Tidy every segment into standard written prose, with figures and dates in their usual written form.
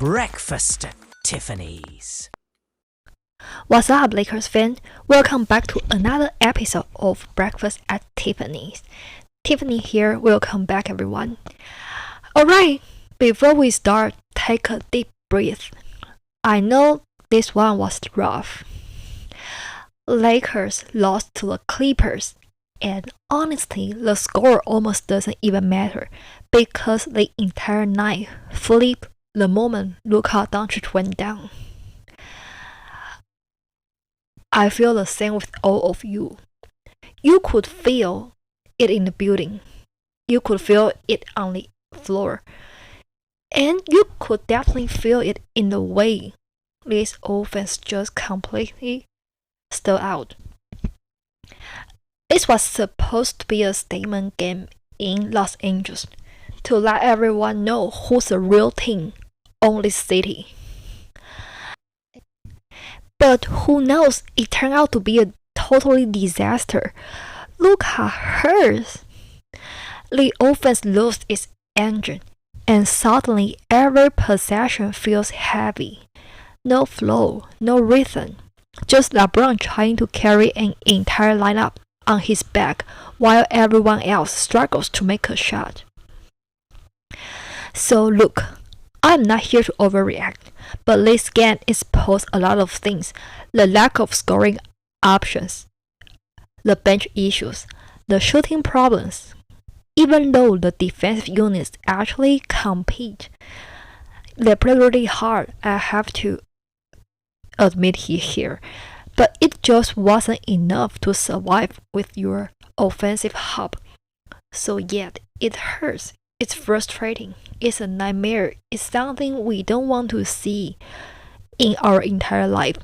Breakfast at Tiffany's. What's up, Lakers fan? Welcome back to another episode of Breakfast at Tiffany's. Tiffany here. Welcome back, everyone. Alright, before we start, take a deep breath. I know this one was rough. Lakers lost to the Clippers, and honestly, the score almost doesn't even matter because the entire night flipped the moment Luka went down. I feel the same with all of you. You could feel it in the building. You could feel it on the floor. And you could definitely feel it in the way this offense just completely stood out. This was supposed to be a statement game in Los Angeles to let everyone know who's the real team on this city. But who knows, it turned out to be a totally disaster. Luka hurts. The offense lost its engine, and suddenly every possession feels heavy. No flow, no rhythm. Just LeBron trying to carry an entire lineup on his back while everyone else struggles to make a shot. So look, I'm not here to overreact, but this game exposed a lot of things. The lack of scoring options, the bench issues, the shooting problems. Even though the defensive units actually compete, they play really hard, I have to admit here. But it just wasn't enough to survive with your offensive hub. So yet, it hurts. It's frustrating. It's a nightmare. It's something we don't want to see in our entire life.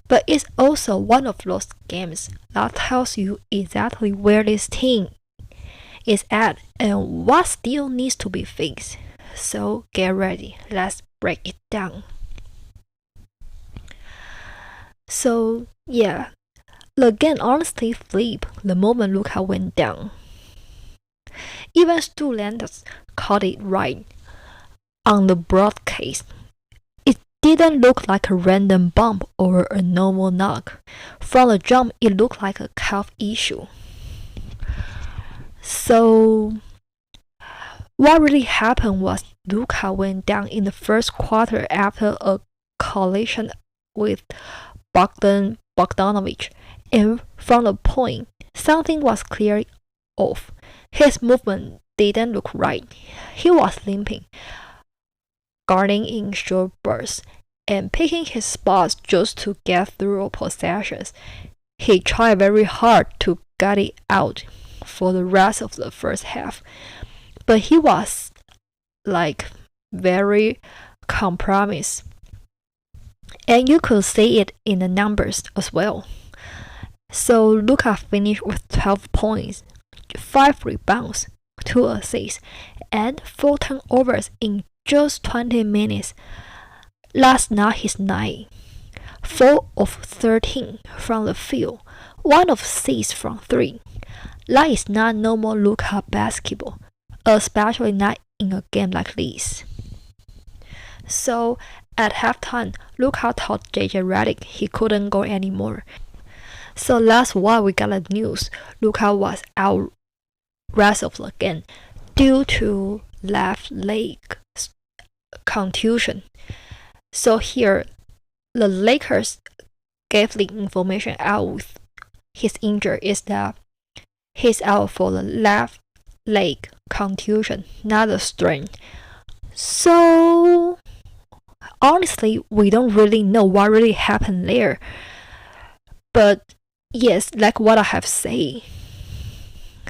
But it's also one of those games that tells you exactly where this team is at and what still needs to be fixed. So get ready. Let's break it down. So yeah, the game honestly flipped the moment Luka went down. Even Stu Landers caught it right on the broadcast. It didn't look like a random bump or a normal knock. From the jump, it looked like a calf issue. So what really happened was Luka went down in the first quarter after a collision with Bogdanovic, and from the point, something was clearly off. His movement didn't look right. He was limping, guarding in short bursts, and picking his spots just to get through possessions. He tried very hard to get it out for the rest of the first half, but he was very compromised. And you could see it in the numbers as well. So Luka finished with 12 points, 5 rebounds, 2 assists, and 4 turnovers in just 20 minutes. That's not his night. 4 of 13 from the field, 1 of 6 from 3. That is not normal Luka basketball, especially not in a game like this. So at halftime, Luka told JJ Redick he couldn't go anymore. So that's why we got the news. Luka was out rest of the game due to left leg contusion. So here, the Lakers gave the information out with his injury is that he's out for the left leg contusion, not a strain. So honestly, we don't really know what really happened there. But yes, like what I have said,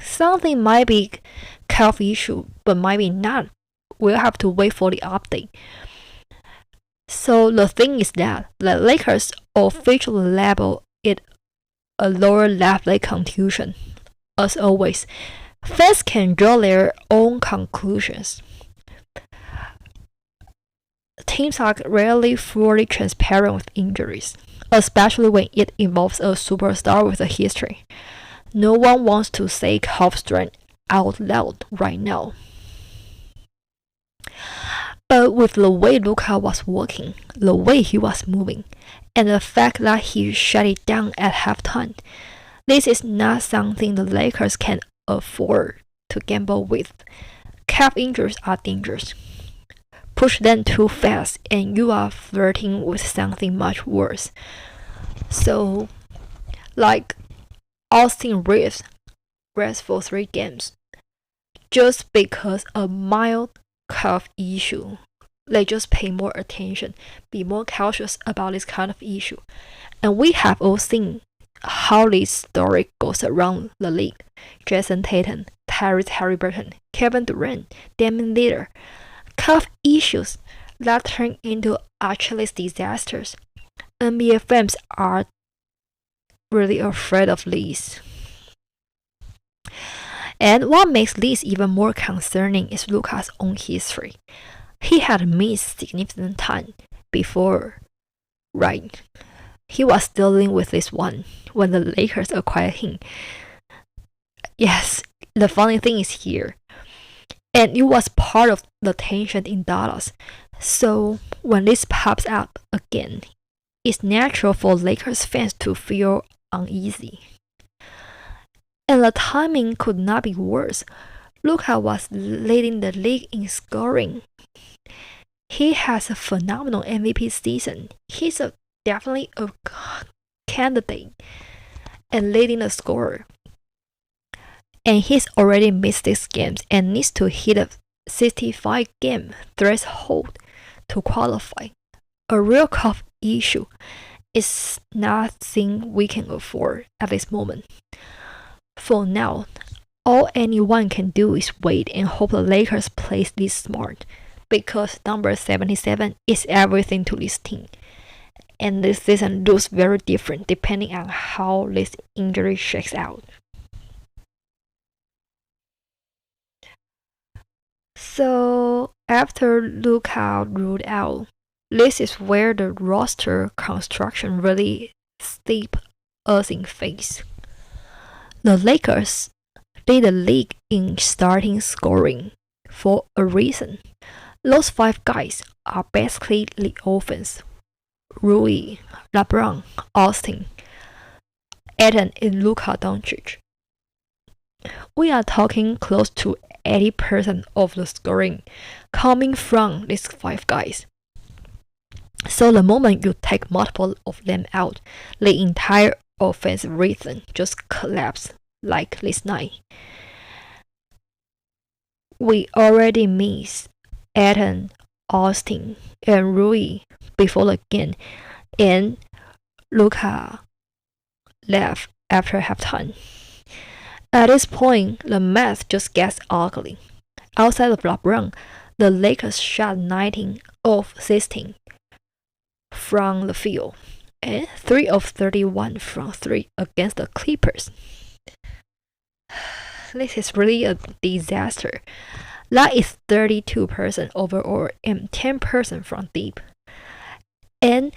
something might be calf issue, but might be not. We'll have to wait for the update. So the thing is that the Lakers officially label it a lower left leg contusion. As always, fans can draw their own conclusions. Teams are rarely fully transparent with injuries, especially when it involves a superstar with a history. No one wants to say calf strain out loud right now. But with the way Luka was walking, the way he was moving, and the fact that he shut it down at halftime, this is not something the Lakers can afford to gamble with. Calf injuries are dangerous. Push them too fast and you are flirting with something much worse. So, like Austin Reeves rests for 3 games just because a mild calf issue. They just pay more attention, be more cautious about this kind of issue. And we have all seen how this story goes around the league. Jason Tatum, Tyrese Halliburton, Kevin Durant, Damian Lillard. Calf issues that turn into Achilles disasters. NBA fans are really afraid of these. And what makes this even more concerning is Luka's own history. He had missed significant time before, right? He was dealing with this one when the Lakers acquired him. Yes, the funny thing is here. And it was part of the tension in Dallas. So when this pops up again, it's natural for Lakers fans to feel uneasy. And the timing could not be worse. Luka was leading the league in scoring. He has a phenomenal MVP season. He's definitely a candidate and leading the scorer. And he's already missed 6 games and needs to hit a 65-game threshold to qualify. A real calf issue is nothing we can afford at this moment. For now, all anyone can do is wait and hope the Lakers play this smart, because number 77 is everything to this team. And this season looks very different depending on how this injury shakes out. So after Luka ruled out, this is where the roster construction really stabbed us in face. The Lakers lead the league in starting scoring for a reason. Those 5 guys are basically the offense. Rui, LeBron, Austin, Eden, and Luka Doncic. We are talking close to 80% of the scoring coming from these 5 guys. So the moment you take multiple of them out, the entire offensive rhythm just collapses like this night. We already missed Eden, Austin, and Rui before the game, and Luka left after halftime. At this point, the math just gets ugly. Outside of LeBron, the Lakers shot 19 of 16 from the field and 3 of 31 from 3 against the Clippers. This is really a disaster. That is 32% overall and 10% from deep. And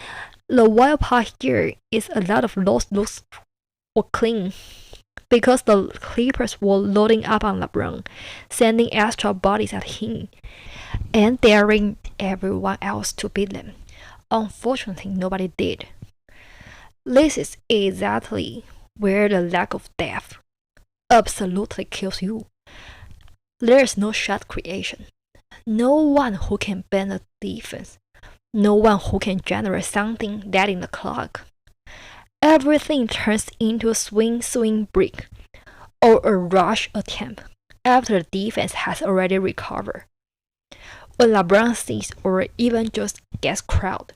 the wild part here is a lot of those looks were clean, because the Clippers were loading up on LeBron, sending extra bodies at him, and daring everyone else to beat them. Unfortunately, nobody did. This is exactly where the lack of depth absolutely kills you. There is no shot creation, no one who can bend a defense, no one who can generate something that in the clock. Everything turns into a swing break or a rush attempt after the defense has already recovered. When LeBron sees or even just gets crowded,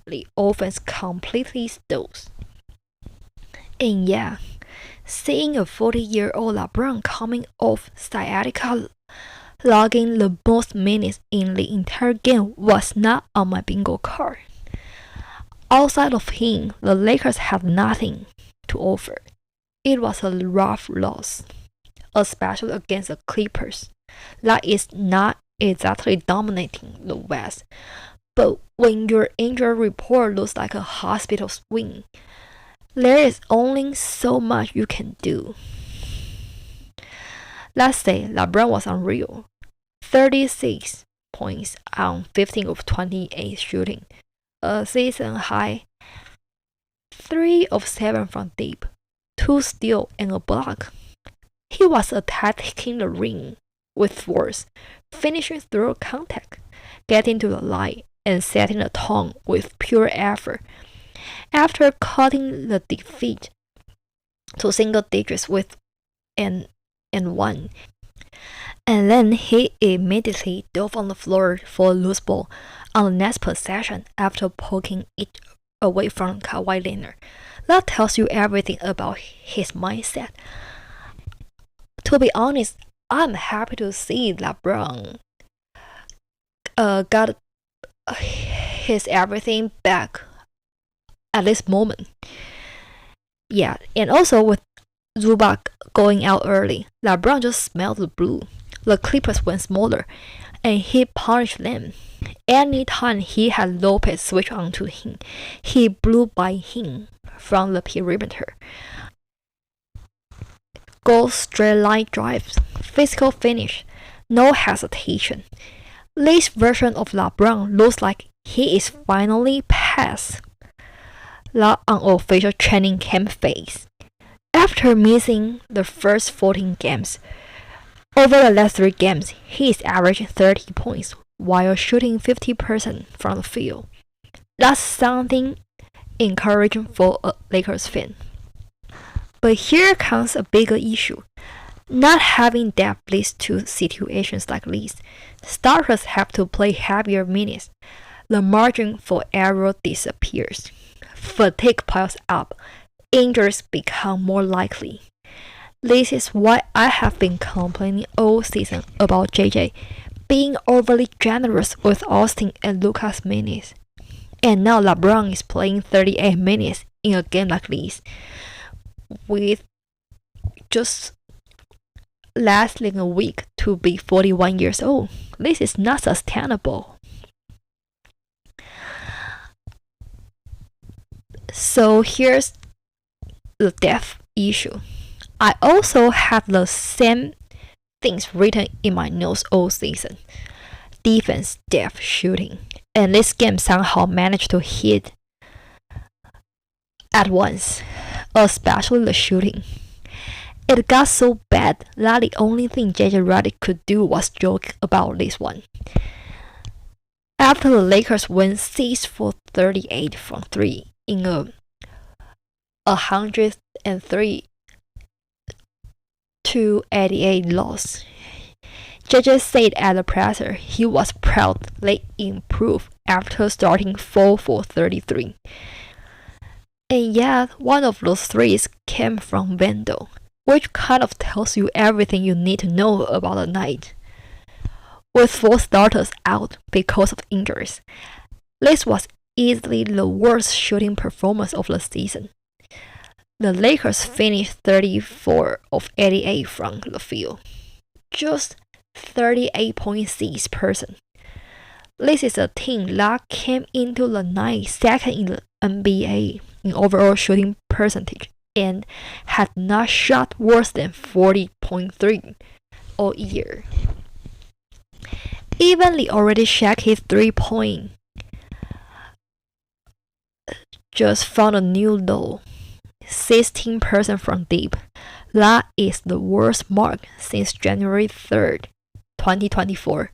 the offense completely stalls. And yeah, seeing a 40-year-old LeBron coming off sciatica logging the most minutes in the entire game was not on my bingo card. Outside of him, the Lakers had nothing to offer. It was a rough loss, especially against the Clippers. That is not exactly dominating the West, but when your injury report looks like a hospital swing, there is only so much you can do. Let's say LeBron was unreal. 36 points on 15 of 28 shooting, a season high, 3 of 7 from deep, 2 steals and a block. He was attacking the ring with force, finishing through contact, getting to the line, and setting the tone with pure effort. After cutting the defeat to single digits with an and 1, and then he immediately dove on the floor for a loose ball on the next possession after poking it away from Kawhi Leonard. That tells you everything about his mindset. To be honest, I'm happy to see LeBron got his everything back at this moment. Yeah, and also with Zubac going out early, LeBron just smelled the blue. The Clippers went smaller, and he punished them. Anytime he had Lopez switch onto him, he blew by him from the perimeter. Go straight line drives, physical finish, no hesitation. This version of LeBron looks like he is finally past the unofficial training camp phase. After missing the first 14 games, over the last 3 games, he is averaging 30 points while shooting 50% from the field. That's something encouraging for a Lakers fan. But here comes a bigger issue. Not having depth leads to situations like this. Starters have to play heavier minutes. The margin for error disappears. Fatigue piles up. Injuries become more likely. This is why I have been complaining all season about JJ being overly generous with Austin and Luka's minutes. And now LeBron is playing 38 minutes in a game like this, with just less than a week to be 41 years old. This is not sustainable. So here's the depth issue. I also have the same things written in my notes all season. Defense, depth, shooting. And this game somehow managed to hit at once, especially the shooting. It got so bad that the only thing JJ Redick could do was joke about this one. After the Lakers win 6 for 38 from 3 in a 103-88 loss, JJ said at the presser he was proud they improved after starting 4 for 33. And yet, one of those threes came from Vandal, which kind of tells you everything you need to know about the night. With 4 starters out because of injuries, this was easily the worst shooting performance of the season. The Lakers finished 34 of 88 from the field, just 38.6%. This is a team that came into the night second in the NBA in overall shooting percentage and had not shot worse than 40.3 all year. Even the already shaky 3-point just found a new low, 16% from deep. That is the worst mark since January 3rd, 2024,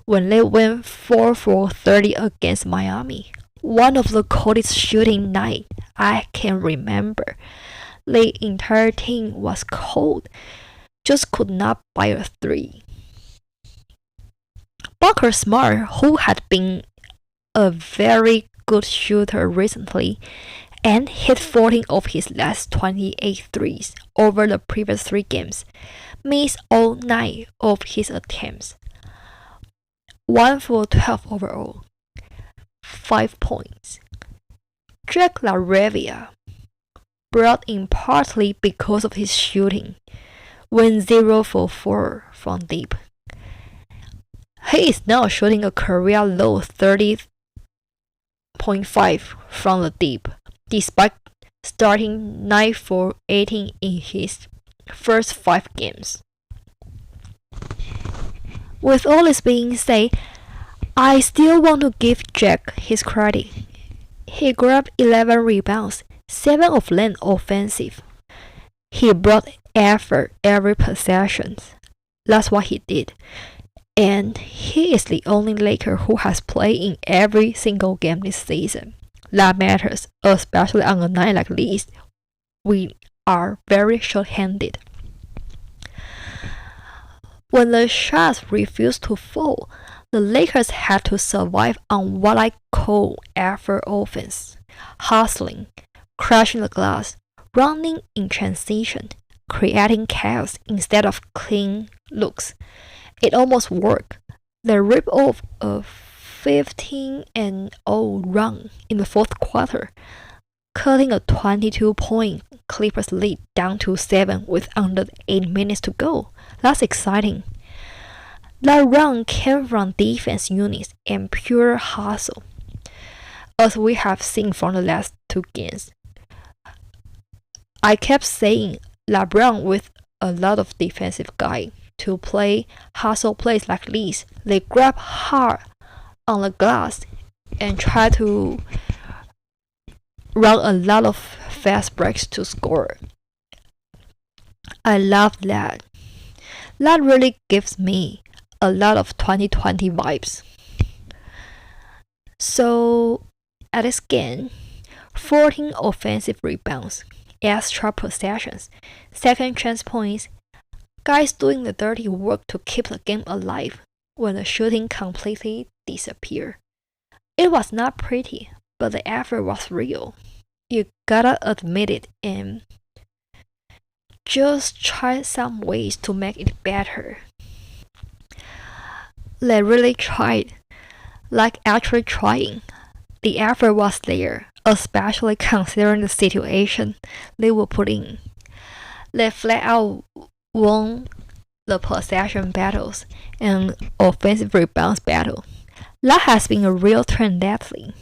when they went 4 for 30 against Miami. One of the coldest shooting nights I can remember. The entire team was cold, just could not buy a 3. Booker Smart, who had been a very good shooter recently and hit 14 of his last 28 threes over the previous 3 games, missed all 9 of his attempts. 1 for 12 overall, 5 points. Jack LaRavia, brought in partly because of his shooting, went 0 for 4 from deep. He is now shooting a career low 30.5 from the deep, despite starting 9 for 18 in his first 5 games. With all this being said, I still want to give Jack his credit. He grabbed 11 rebounds, 7 of them offensive. He brought effort every possession. That's what he did. And he is the only Laker who has played in every single game this season. That matters, especially on a night like this. We are very short-handed. When the shots refused to fall, the Lakers had to survive on what I call effort offense. Hustling, crashing the glass, running in transition, creating chaos instead of clean looks. It almost worked. They ripped off a 15-0 run in the fourth quarter, cutting a 22-point Clippers lead down to 7 with under 8 minutes to go. That's exciting. That run came from defense units and pure hustle, as we have seen from the last 2 games. I kept saying LeBron with a lot of defensive guys to play hustle plays like this. They grab hard on the glass and try to run a lot of fast breaks to score. I love that. That really gives me a lot of 2020 vibes. So at this game, 14 offensive rebounds, extra possessions, second chance points, guys doing the dirty work to keep the game alive when the shooting completely disappeared. It was not pretty, but the effort was real. You gotta admit it and just try some ways to make it better. They really tried, like actually trying. The effort was there, especially considering the situation they were put in. They flat out won the possession battles and offensive rebounds battle. That has been a real trend lately.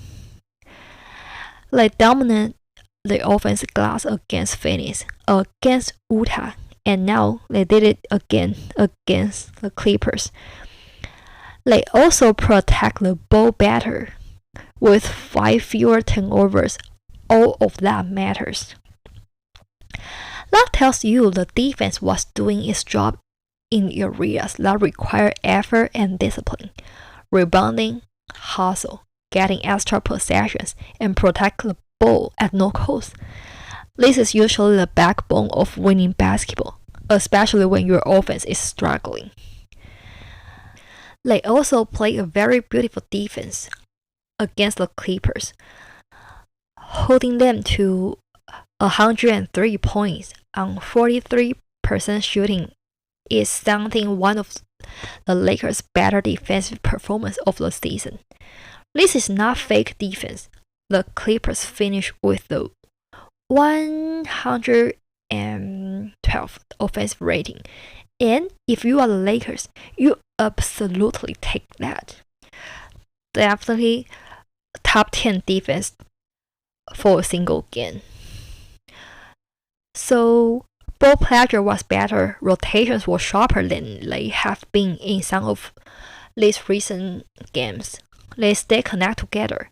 They dominate the offensive glass against Phoenix, against Utah, and now they did it again against the Clippers. They also protect the ball better. With 5 fewer turnovers, all of that matters. That tells you the defense was doing its job in areas that require effort and discipline. Rebounding, hustle, getting extra possessions, and protect the ball at no cost. This is usually the backbone of winning basketball, especially when your offense is struggling. They also play a very beautiful defense against the Clippers, holding them to 103 points on 43% shooting is something one of the Lakers' better defensive performance of the season. This is not fake defense. The Clippers finished with the 112th offensive rating, and if you are the Lakers, you absolutely take that. Definitely top 10 defense for a single game. So ball pressure was better, rotations were sharper than they have been in some of these recent games. They stay connected together.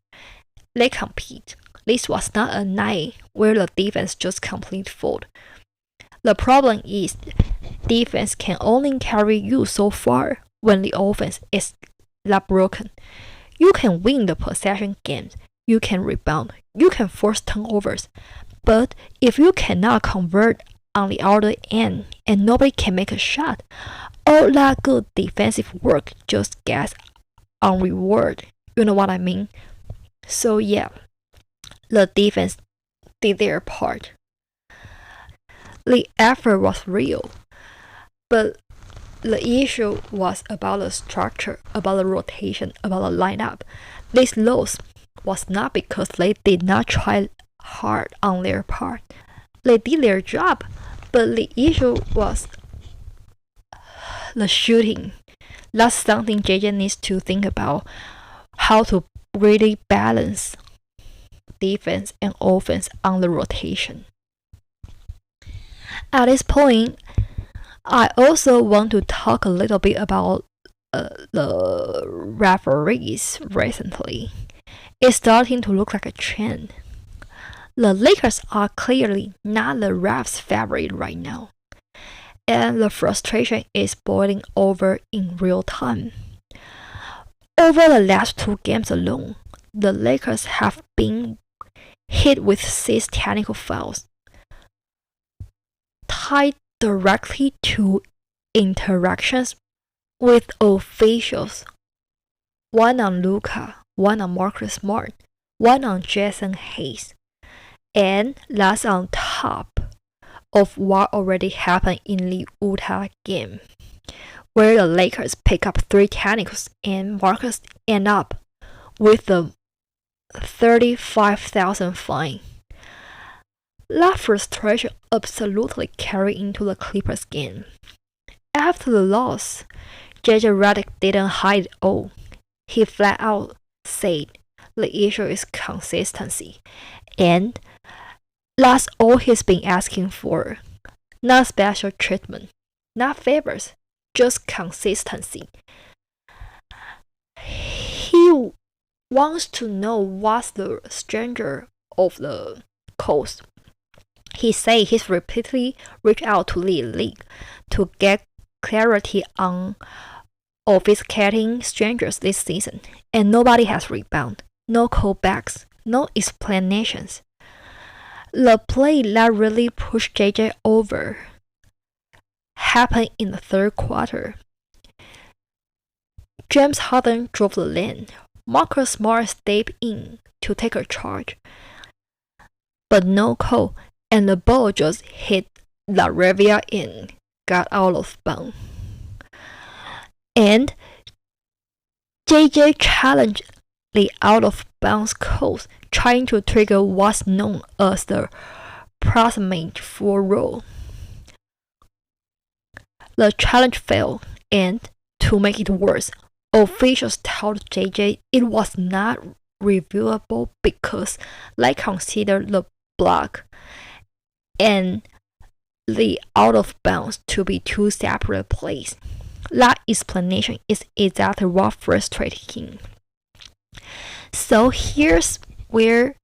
They compete. This was not a night where the defense just completely failed. The problem is defense can only carry you so far when the offense is that broken. You can win the possession games, you can rebound, you can force turnovers, but if you cannot convert on the other end and nobody can make a shot, all that good defensive work just gets unrewarded. You know what I mean? So yeah, the defense did their part. The effort was real, but the issue was about the structure, about the rotation, about the lineup. This loss was not because they did not try hard on their part. They did their job, but the issue was the shooting. That's something JJ needs to think about, how to really balance defense and offense on the rotation. At this point, I also want to talk a little bit about the referees recently, it's starting to look like a trend. The Lakers are clearly not the refs' favorite right now, and the frustration is boiling over in real time. Over the last 2 games alone, the Lakers have been hit with 6 technical fouls, tied directly to interactions with officials. 1 on Luka, 1 on Marcus Smart, 1 on Jason Hayes, and that's on top of what already happened in the Utah game, where the Lakers pick up 3 technicals and Marcus end up with the $35,000 fine. That frustration absolutely carried into the Clippers game. After the loss, JJ Redick didn't hide it all. He flat out said the issue is consistency, and that's all he's been asking for. Not special treatment, not favors, just consistency. He wants to know what's the stranger of the coast. He said he's repeatedly reached out to the league to get clarity on officiating strangers this season, and nobody has rebounded. No callbacks, no explanations. The play that really pushed JJ over happened in the 3rd quarter. James Harden drove the lane. Marcus Smart stepped in to take a charge, but no call, and the ball just hit the Rivia and got out of bounds. And JJ challenged the out of bounds calls, trying to trigger what's known as the proximate foul rule. The challenge failed, and to make it worse, officials told JJ it was not reviewable because they considered the block and the out of bounds to be 2 separate plays. That explanation is exactly what frustrated him. So here's where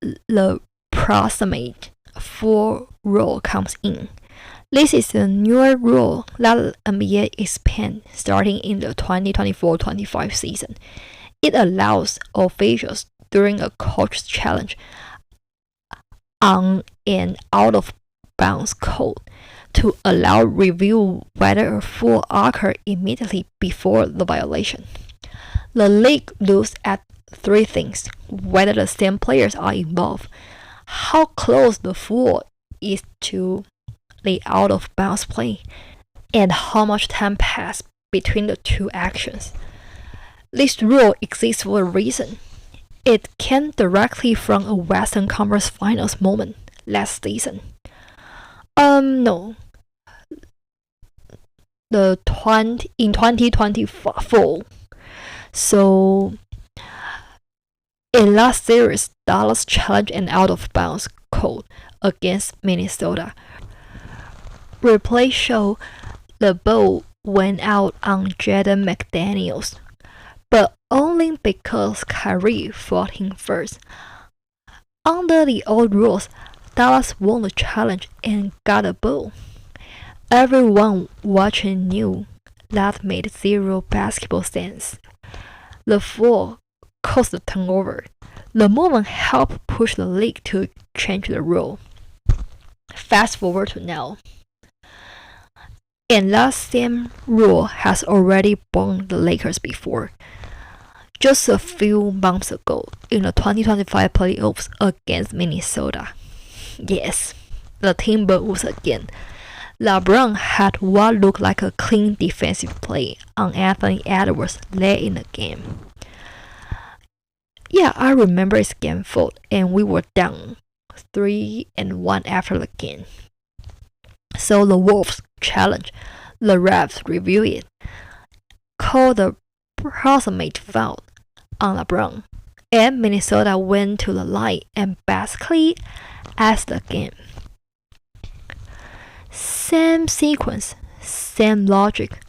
the proximate foul rule comes in. This is a newer rule that the NBA expanded starting in the 2024-25 season. It allows officials during a coach challenge on an out of bounds call to allow review whether a foul occurred immediately before the violation. The league looks at 3 things: whether the same players are involved, how close the foul is to the out of bounds play, and how much time passed between the 2 actions. This rule exists for a reason. It came directly from a Western Conference Finals moment last season. No. In 2024. So, in last series, Dallas challenged an out of bounds call against Minnesota. Replay showed the ball went out on Jaden McDaniels, but only because Kyrie fought him first. Under the old rules, Dallas won the challenge and got a ball. Everyone watching knew that made 0 basketball sense. The foul caused the turnover. The moment helped push the league to change the rule. Fast forward to now. And that same rule has already burned the Lakers before. Just a few months ago, in the 2025 playoffs against Minnesota. Yes, the Timberwolves again. LeBron had what looked like a clean defensive play on Anthony Edwards late in the game. Yeah, I remember it's game 4 and we were down 3-1 after the game. So the Wolves challenge, the refs review it, call the proximate foul on LeBron, and Minnesota went to the line and basically as the game. Same sequence, same logic,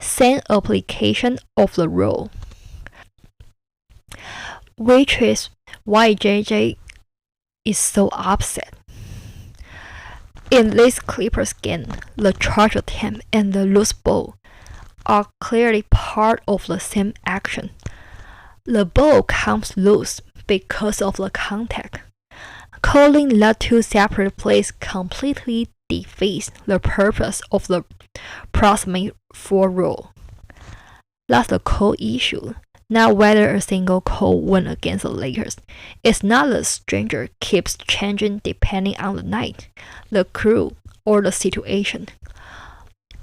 same application of the rule, which is why JJ is so upset. In this Clippers game, the charge attempt and the loose ball are clearly part of the same action. The ball comes loose because of the contact. Calling that two separate plays completely defeats the purpose of the proximate 4 rule. That's the call issue, not whether a single call went against the Lakers. It's not the stranger keeps changing depending on the night, the crew, or the situation.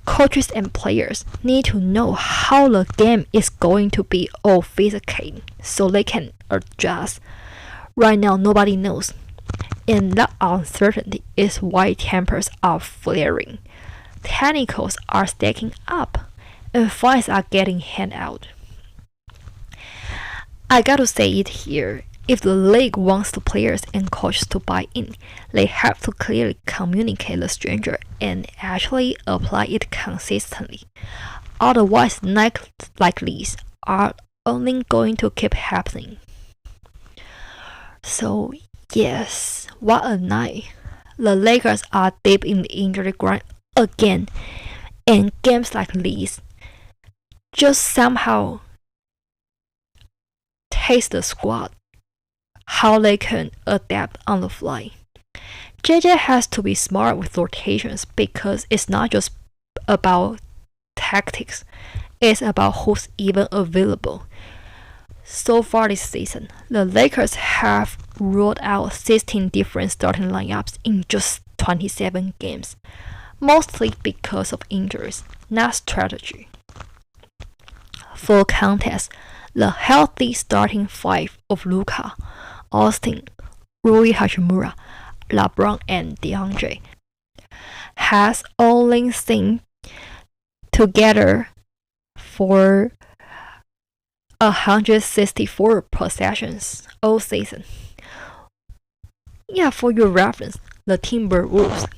Coaches and players need to know how the game is going to be officiated so they can adjust. Right now, nobody knows. And that uncertainty is why tempers are flaring. Technicals are stacking up, and fines are getting handed out. I gotta say it here. If the league wants the players and coaches to buy in, they have to clearly communicate the stranger and actually apply it consistently. Otherwise, nights like these are only going to keep happening. So, yes, what a night. The Lakers are deep in the injury grind again, and games like these just somehow taste the squad how they can adapt on the fly. JJ has to be smart with rotations because it's not just about tactics, it's about who's even available. So far this season, the Lakers have rolled out 16 different starting lineups in just 27 games, mostly because of injuries, not strategy. For context, the healthy starting 5 of Luka, Austin, Rui Hachimura, LeBron, and DeAndre has only seen together for 164 possessions all season. Yeah, for your reference, the Timberwolves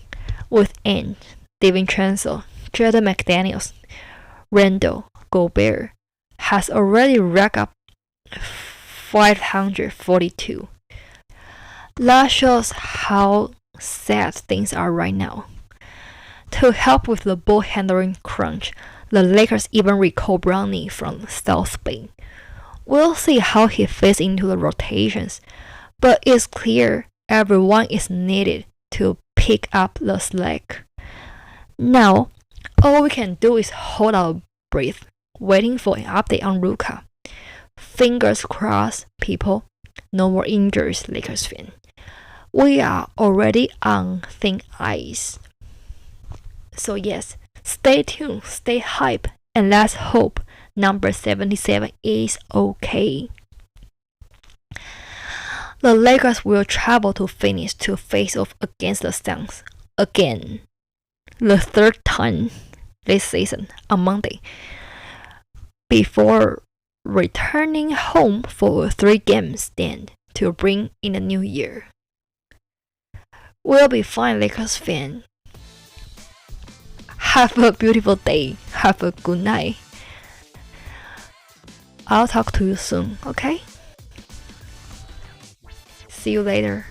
with Ainge, DiVincenzo, Jaden McDaniels, Randall, Gobert has already racked up 542. That shows how sad things are right now. To help with the ball handling crunch, the Lakers even recalled Brownie from South Bay. We'll see how he fits into the rotations, but it's clear everyone is needed to pick up the slack. Now, all we can do is hold our breath, waiting for an update on Luka. Fingers crossed, people. No more injuries, Lakers fan. We are already on thin ice. So yes, stay tuned, stay hype, and let's hope number 77 is okay. The Lakers will travel to Phoenix to face off against the Suns again, the 3rd time this season on Monday, before returning home for a 3-game stand to bring in the new year. We'll be fine, Lakers fan. Have a beautiful day. Have a good night. I'll talk to you soon, okay? See you later.